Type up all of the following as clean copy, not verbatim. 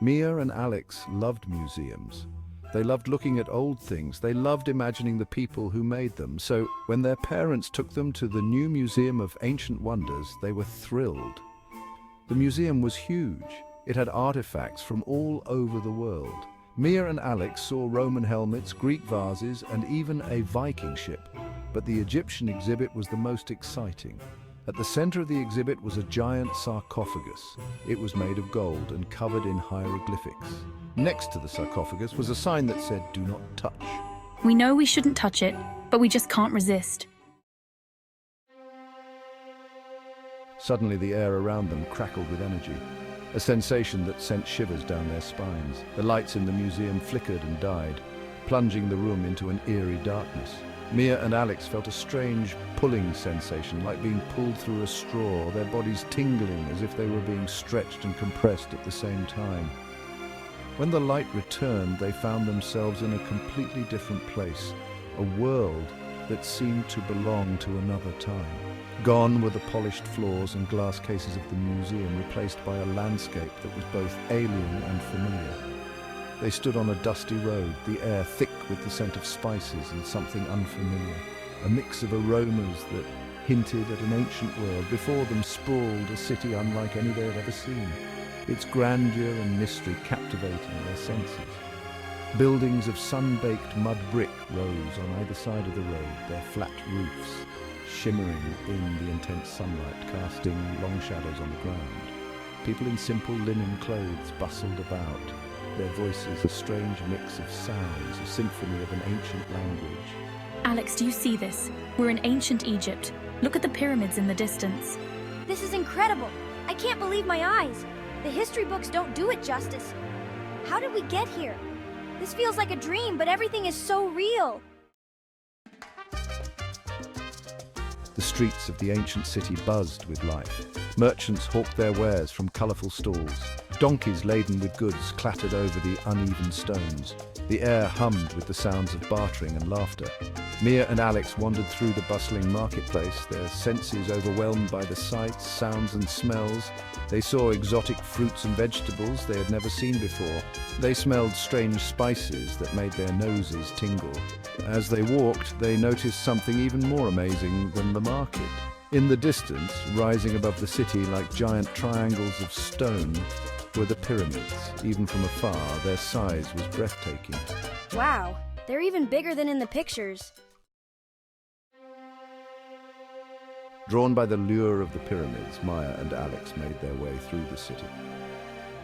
Mia and Alex loved museums. They loved looking at old things. They loved imagining the people who made them. So when their parents took them to the new Museum of Ancient Wonders, they were thrilled. The museum was huge. It had artifacts from all over the world. Mia and Alex saw Roman helmets, Greek vases, and even a Viking ship. But the Egyptian exhibit was the most exciting. At the center of the exhibit was a giant sarcophagus. It was made of gold and covered in hieroglyphics. Next to the sarcophagus was a sign that said, "Do not touch." We know we shouldn't touch it, but we just can't resist. Suddenly the air around them crackled with energy, a sensation that sent shivers down their spines. The lights in the museum flickered and died, plunging the room into an eerie darkness. Mia and Alex felt a strange pulling sensation, like being pulled through a straw, their bodies tingling as if they were being stretched and compressed at the same time. When the light returned, they found themselves in a completely different place, a world that seemed to belong to another time. Gone were the polished floors and glass cases of the museum, replaced by a landscape that was both alien and familiar. They stood on a dusty road, the air thick with the scent of spices and something unfamiliar, a mix of aromas that hinted at an ancient world. Before them sprawled a city unlike any they had ever seen, its grandeur and mystery captivating their senses. Buildings of sun-baked mud brick rose on either side of the road, their flat roofs shimmering in the intense sunlight, casting long shadows on the ground. People in simple linen clothes bustled about, their voices a strange mix of sounds, a symphony of an ancient language. Alex, do you see this? We're in ancient Egypt. Look at the pyramids in the distance. This is incredible. I can't believe my eyes. The history books don't do it justice. How did we get here? This feels like a dream, but everything is so real. The streets of the ancient city buzzed with life. Merchants hawked their wares from colorful stalls. Donkeys laden with goods clattered over the uneven stones. The air hummed with the sounds of bartering and laughter. Mia and Alex wandered through the bustling marketplace, their senses overwhelmed by the sights, sounds and smells. They saw exotic fruits and vegetables they had never seen before. They smelled strange spices that made their noses tingle. As they walked, they noticed something even more amazing than the market. In the distance, rising above the city like giant triangles of stone, were the pyramids. Even from afar, their size was breathtaking. Wow, they're even bigger than in the pictures. Drawn by the lure of the pyramids, Maya and Alex made their way through the city.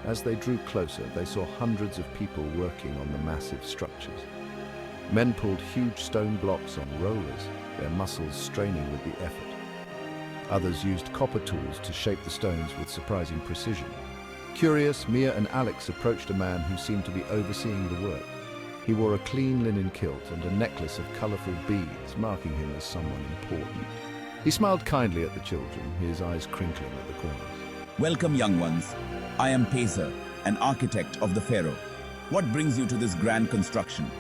As they drew closer, they saw hundreds of people working on the massive structures. Men pulled huge stone blocks on rollers, their muscles straining with the effort. Others used copper tools to shape the stones with surprising precision. Curious, Mia and Alex approached a man who seemed to be overseeing the work. He wore a clean linen kilt and a necklace of colorful beads, marking him as someone important. He smiled kindly at the children, his eyes crinkling at the corners. Welcome, young ones. I am Pacer, an architect of the pharaoh. What brings you to this grand construction?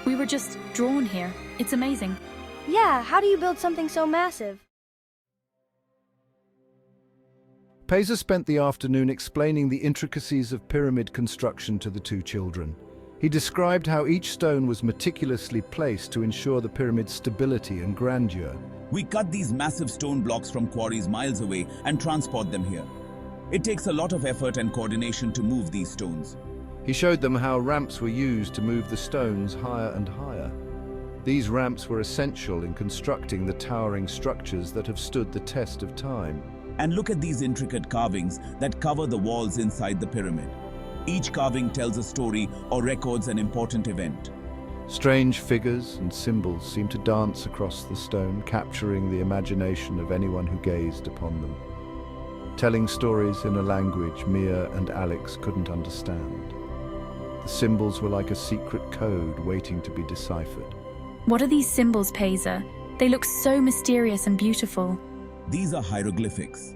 We were just drawn here. It's amazing. Yeah, how do you build something so massive? Pacer spent the afternoon explaining the intricacies of pyramid construction to the two children. He described how each stone was meticulously placed to ensure the pyramid's stability and grandeur. We cut these massive stone blocks from quarries miles away and transport them here. It takes a lot of effort and coordination to move these stones. He showed them how ramps were used to move the stones higher and higher. These ramps were essential in constructing the towering structures that have stood the test of time. And look at these intricate carvings that cover the walls inside the pyramid. Each carving tells a story or records an important event. Strange figures and symbols seemed to dance across the stone, capturing the imagination of anyone who gazed upon them. Telling stories in a language Mia and Alex couldn't understand. The symbols were like a secret code waiting to be deciphered. What are these symbols, Pacer? They look so mysterious and beautiful. These are hieroglyphics.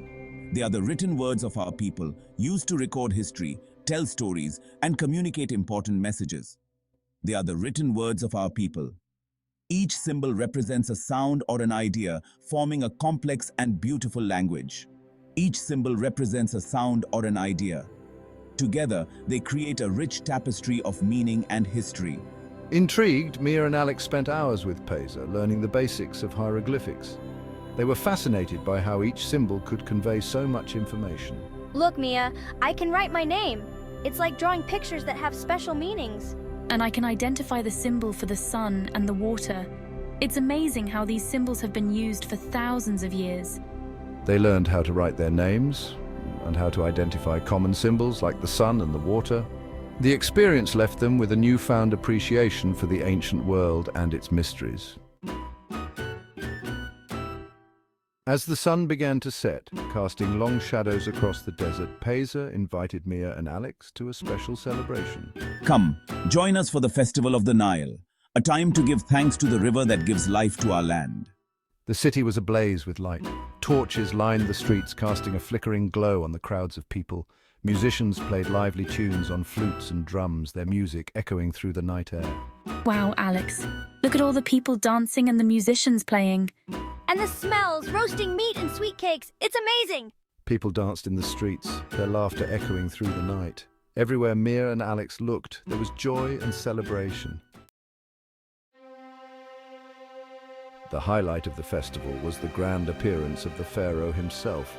They are the written words of our people, used to record history, tell stories, and communicate important messages. They are the written words of our people. Each symbol represents a sound or an idea, forming a complex and beautiful language. Each symbol represents a sound or an idea. Together, they create a rich tapestry of meaning and history. Intrigued, Mia and Alex spent hours with Pesa, learning the basics of hieroglyphics. They were fascinated by how each symbol could convey so much information. Look, Mia, I can write my name. It's like drawing pictures that have special meanings. And I can identify the symbol for the sun and the water. It's amazing how these symbols have been used for thousands of years. They learned how to write their names and how to identify common symbols like the sun and the water. The experience left them with a newfound appreciation for the ancient world and its mysteries. As the sun began to set, casting long shadows across the desert, Pesa invited Mia and Alex to a special celebration. Come, join us for the Festival of the Nile, a time to give thanks to the river that gives life to our land. The city was ablaze with light. Torches lined the streets, casting a flickering glow on the crowds of people. Musicians played lively tunes on flutes and drums, their music echoing through the night air. Wow, Alex. Look at all the people dancing and the musicians playing. And the smells, roasting meat and sweet cakes. It's amazing. People danced in the streets, their laughter echoing through the night. Everywhere Mia and Alex looked, there was joy and celebration. The highlight of the festival was the grand appearance of the pharaoh himself,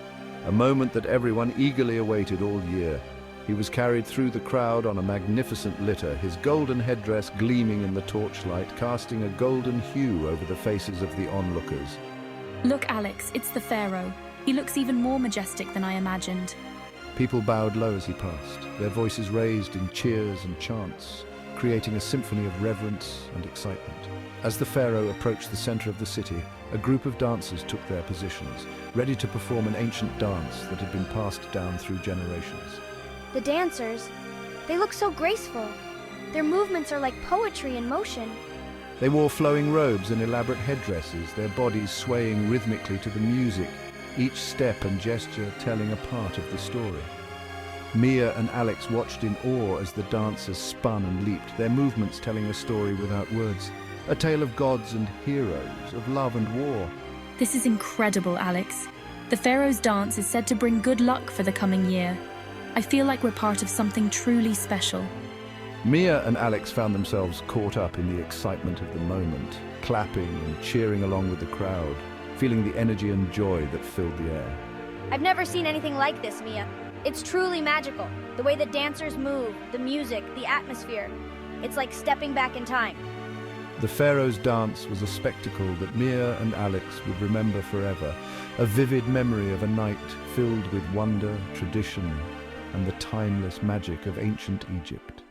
a moment that everyone eagerly awaited all year. He was carried through the crowd on a magnificent litter, his golden headdress gleaming in the torchlight, casting a golden hue over the faces of the onlookers. Look, Alex, it's the pharaoh. He looks even more majestic than I imagined. People bowed low as he passed, their voices raised in cheers and chants, creating a symphony of reverence and excitement. As the pharaoh approached the center of the city, a group of dancers took their positions, ready to perform an ancient dance that had been passed down through generations. The dancers, they look so graceful. Their movements are like poetry in motion. They wore flowing robes and elaborate headdresses, their bodies swaying rhythmically to the music, each step and gesture telling a part of the story. Mia and Alex watched in awe as the dancers spun and leaped, their movements telling a story without words, a tale of gods and heroes, of love and war. This is incredible, Alex. The pharaoh's dance is said to bring good luck for the coming year. I feel like we're part of something truly special. Mia and Alex found themselves caught up in the excitement of the moment, clapping and cheering along with the crowd, feeling the energy and joy that filled the air. I've never seen anything like this, Mia. It's truly magical. The way the dancers move, the music, the atmosphere. It's like stepping back in time. The pharaoh's dance was a spectacle that Mia and Alex would remember forever, a vivid memory of a night filled with wonder, tradition, and the timeless magic of ancient Egypt.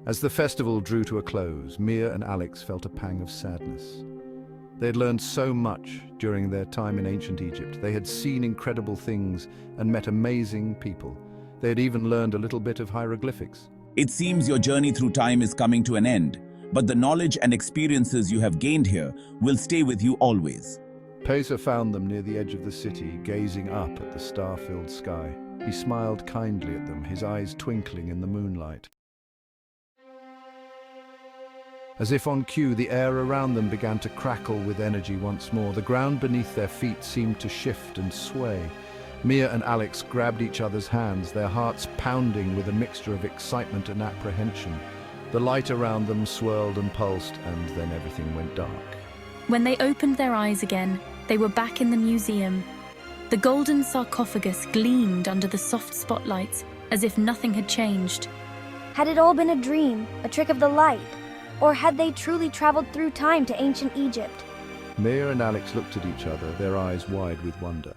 As the festival drew to a close, Mia and Alex felt a pang of sadness. They had learned so much during their time in ancient Egypt. They had seen incredible things and met amazing people. They had even learned a little bit of hieroglyphics. It seems your journey through time is coming to an end, but the knowledge and experiences you have gained here will stay with you always. Pesa found them near the edge of the city, gazing up at the star-filled sky. He smiled kindly at them, his eyes twinkling in the moonlight. As if on cue, the air around them began to crackle with energy once more. The ground beneath their feet seemed to shift and sway. Mia and Alex grabbed each other's hands, their hearts pounding with a mixture of excitement and apprehension. The light around them swirled and pulsed, and then everything went dark. When they opened their eyes again, they were back in the museum. The golden sarcophagus gleamed under the soft spotlights, as if nothing had changed. Had it all been a dream, a trick of the light? Or had they truly traveled through time to ancient Egypt? Mia and Alex looked at each other, their eyes wide with wonder.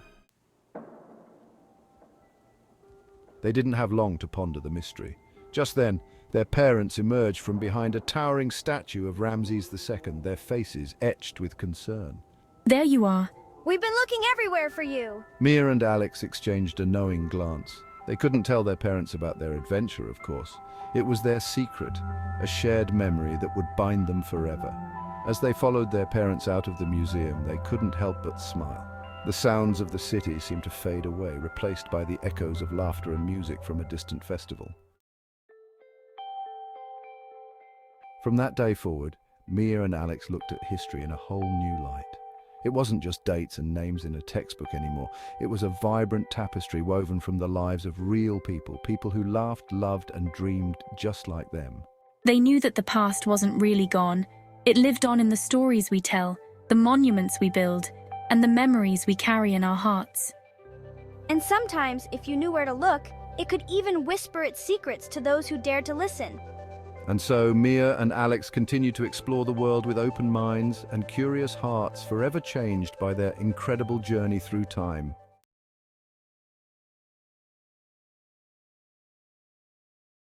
They didn't have long to ponder the mystery. Just then, their parents emerged from behind a towering statue of Ramses II, their faces etched with concern. There you are. We've been looking everywhere for you. Mia and Alex exchanged a knowing glance. They couldn't tell their parents about their adventure, of course. It was their secret, a shared memory that would bind them forever. As they followed their parents out of the museum, they couldn't help but smile. The sounds of the city seemed to fade away, replaced by the echoes of laughter and music from a distant festival. From that day forward, Mia and Alex looked at history in a whole new light. It wasn't just dates and names in a textbook anymore. It was a vibrant tapestry woven from the lives of real people, people who laughed, loved, and dreamed just like them. They knew that the past wasn't really gone. It lived on in the stories we tell, the monuments we build, and the memories we carry in our hearts. And sometimes, if you knew where to look, it could even whisper its secrets to those who dared to listen. And so Mia and Alex continue to explore the world with open minds and curious hearts, forever changed by their incredible journey through time.